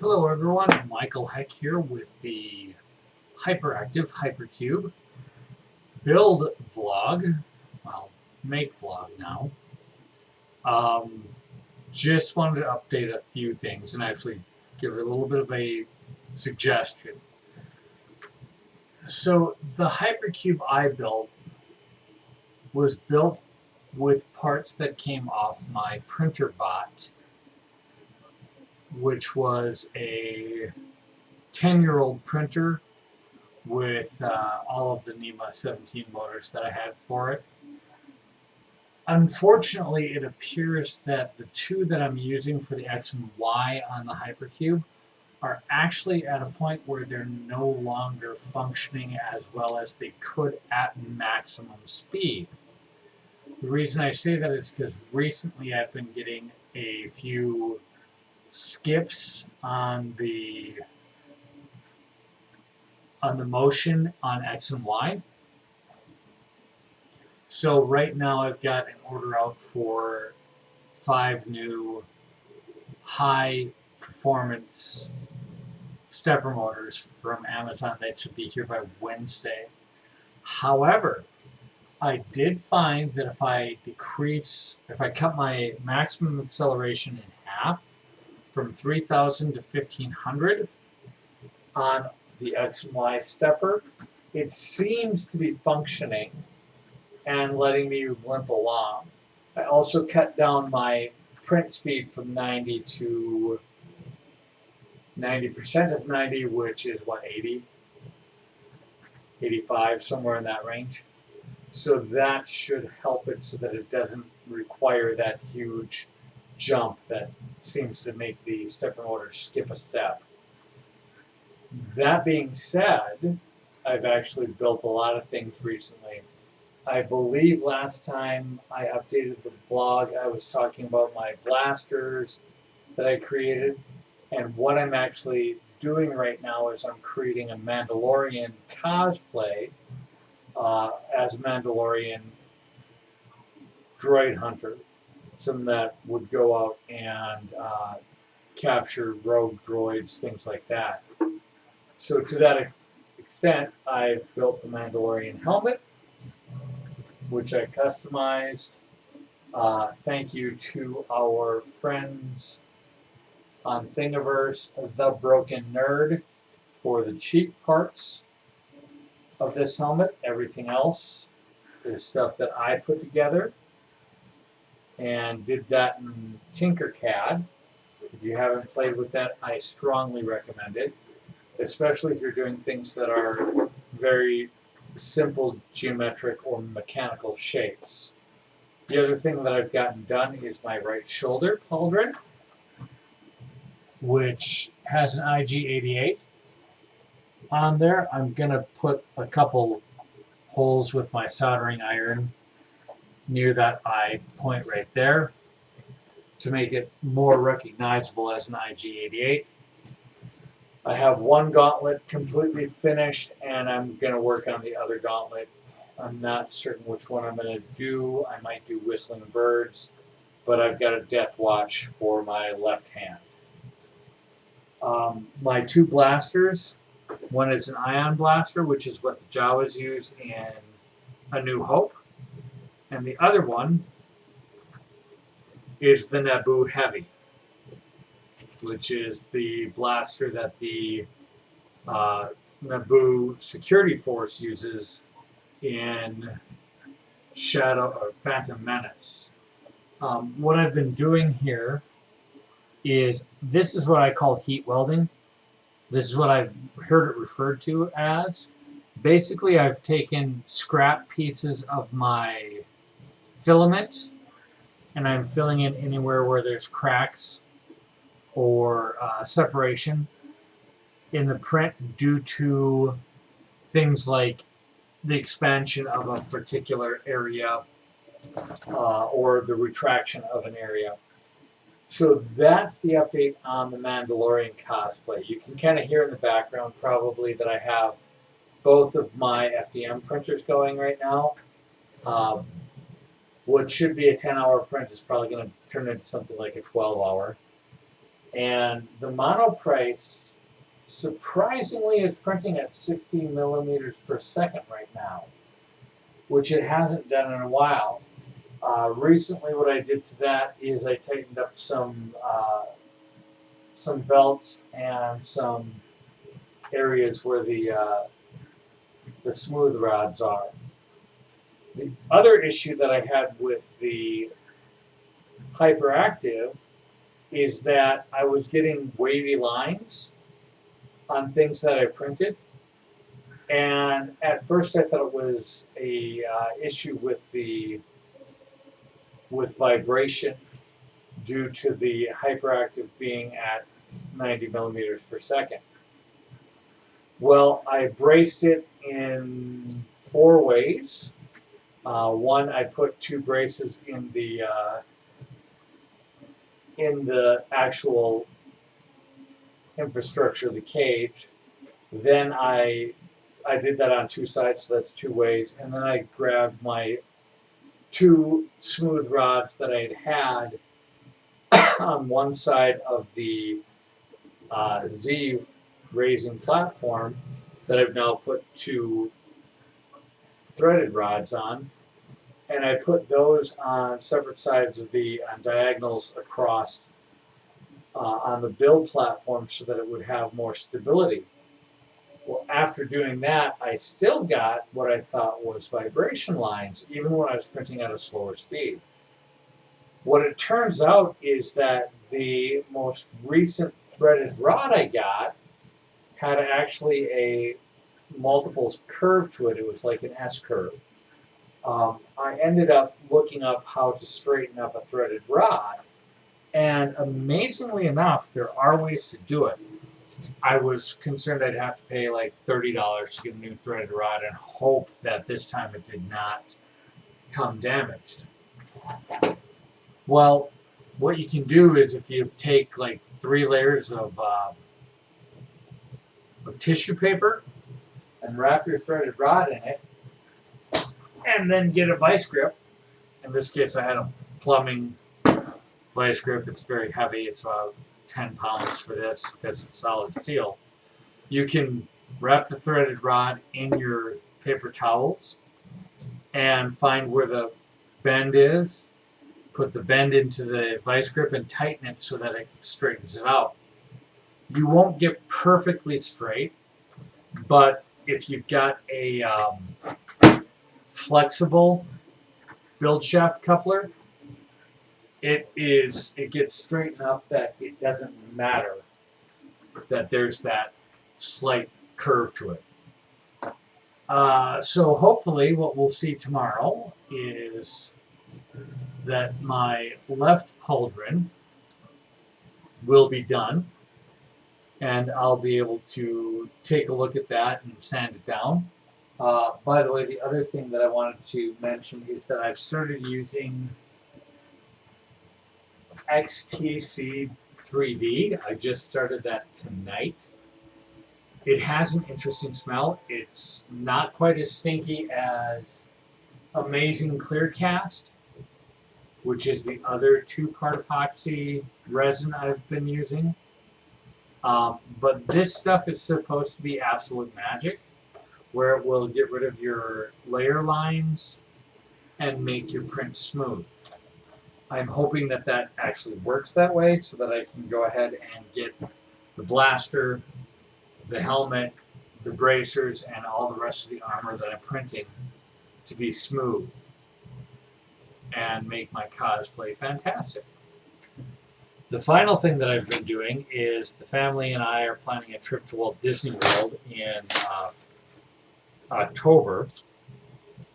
Hello everyone, Michael Heck here with the Hyperactive Hypercube build vlog, well, make vlog now. Just wanted to update a few things and actually give a little bit of a suggestion. So the Hypercube I built was built with parts that came off my printer bot, which was a 10-year-old printer with all of the NEMA 17 motors that I had for it. Unfortunately, it appears that the two that I'm using for the X and Y on the Hypercube are actually at a point where they're no longer functioning as well as they could at maximum speed. The reason I say that is because recently I've been getting a few skips on the motion on X and Y. So right now I've got an order out for 5 new high performance stepper motors from Amazon that should be here by Wednesday. However, I did find that if I cut my maximum acceleration in half from 3,000 to 1,500 on the X and Y stepper, it seems to be functioning and letting me limp along. I also cut down my print speed from 90 to 90% of 90, which is what, 80? 85, somewhere in that range. So that should help it so that it doesn't require that huge jump that seems to make the stepper motor skip a step. That being said, I've actually built a lot of things recently. I believe last time I updated the vlog, I was talking about my blasters that I created. And what I'm actually doing right now is I'm creating a Mandalorian cosplay as a Mandalorian droid hunter. Some that would go out and capture rogue droids, things like that. So to that extent, I've built the Mandalorian helmet, which I customized. Thank you to our friends on Thingiverse, The Broken Nerd, for the cheap parts of this helmet. Everything else is stuff that I put together and did that in Tinkercad. If you haven't played with that, I strongly recommend it, especially if you're doing things that are very simple geometric or mechanical shapes. The other thing that I've gotten done is my right shoulder pauldron, which has an IG88 on there. I'm going to put a couple holes with my soldering iron near that eye point right there to make it more recognizable as an IG88. I have one gauntlet completely finished, and I'm going to work on the other gauntlet. I'm not certain which one I'm going to do. I might do Whistling Birds, but I've got a Death Watch for my left hand. My two blasters, one is an ion blaster, which is what the Jawas use in A New Hope, and the other one is the Naboo Heavy, which is the blaster that the Naboo security force uses in Phantom Menace. What I've been doing here is, this is what I call heat welding. This is what I've heard it referred to as. Basically, I've taken scrap pieces of my filament and I'm filling in anywhere where there's cracks or separation in the print due to things like the expansion of a particular area or the retraction of an area. So that's the update on the Mandalorian cosplay. You can kind of hear in the background probably that I have both of my FDM printers going right now. What should be a 10-hour print is probably going to turn into something like a 12-hour. And the mono price, surprisingly, is printing at 60 millimeters per second right now, which it hasn't done in a while. Recently, what I did to that is I tightened up some belts and some areas where the smooth rods are. The other issue that I had with the Hyperactive is that I was getting wavy lines on things that I printed, and at first I thought it was a issue with vibration due to the Hyperactive being at 90 millimeters per second. Well, I braced it in 4 ways. One, I put 2 braces in the actual infrastructure of the cage. Then I did that on 2 sides, so that's 2 ways. And then I grabbed my 2 smooth rods that I had on one side of the Z raising platform that I've now put 2 threaded rods on, and I put those on separate sides of the diagonals across on the build platform so that it would have more stability. Well, after doing that, I still got what I thought was vibration lines, even when I was printing at a slower speed. What it turns out is that the most recent threaded rod I got had actually a multiples curve to it. It was like an S curve. I ended up looking up how to straighten up a threaded rod, and amazingly enough, there are ways to do it. I was concerned I'd have to pay like $30 to get a new threaded rod and hope that this time it did not come damaged. Well, what you can do is if you take like 3 layers of tissue paper and wrap your threaded rod in it, and then get a vice grip. In this case, I had a plumbing vice grip. It's very heavy. It's about 10 pounds for this because it's solid steel. You can wrap the threaded rod in your paper towels and find where the bend is, put the bend into the vice grip and tighten it so that it straightens it out. You won't get perfectly straight, but if you've got a flexible build shaft coupler, it gets straight enough that it doesn't matter that there's that slight curve to it. So hopefully what we'll see tomorrow is that my left pauldron will be done, and I'll be able to take a look at that and sand it down. By the way, the other thing that I wanted to mention is that I've started using XTC 3D. I just started that tonight. It has an interesting smell. It's not quite as stinky as Amazing Clear Cast, which is the other 2-part epoxy resin I've been using. But this stuff is supposed to be absolute magic, where it will get rid of your layer lines and make your print smooth. I'm hoping that that actually works that way so that I can go ahead and get the blaster, the helmet, the bracers, and all the rest of the armor that I'm printing to be smooth and make my cosplay fantastic. The final thing that I've been doing is the family and I are planning a trip to Walt Disney World in October.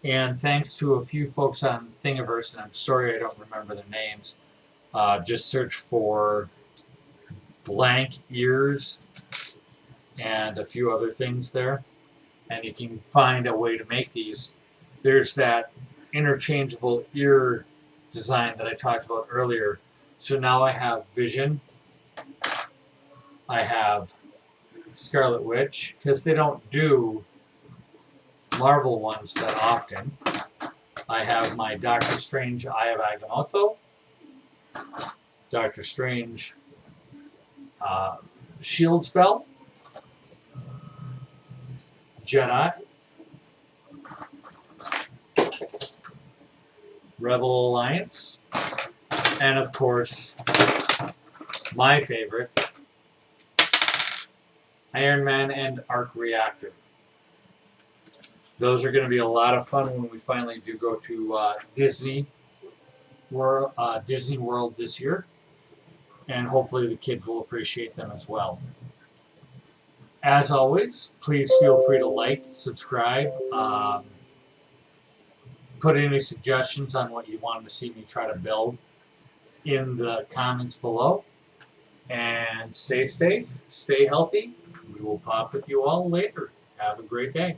And thanks to a few folks on Thingiverse, and I'm sorry I don't remember their names, just search for blank ears and a few other things there, and you can find a way to make these. There's that interchangeable ear design that I talked about earlier. So now I have Vision, I have Scarlet Witch, because they don't do Marvel ones that often. I have my Doctor Strange Eye of Agamotto, Doctor Strange Shield Spell, Jedi, Rebel Alliance, and of course, my favorite, Iron Man and Arc Reactor. Those are going to be a lot of fun when we finally do go to Disney World this year, and hopefully the kids will appreciate them as well. As always, please feel free to like, subscribe, put any suggestions on what you want to see me try to build in the comments below. And stay safe, stay healthy. We will talk with you all later. Have a great day.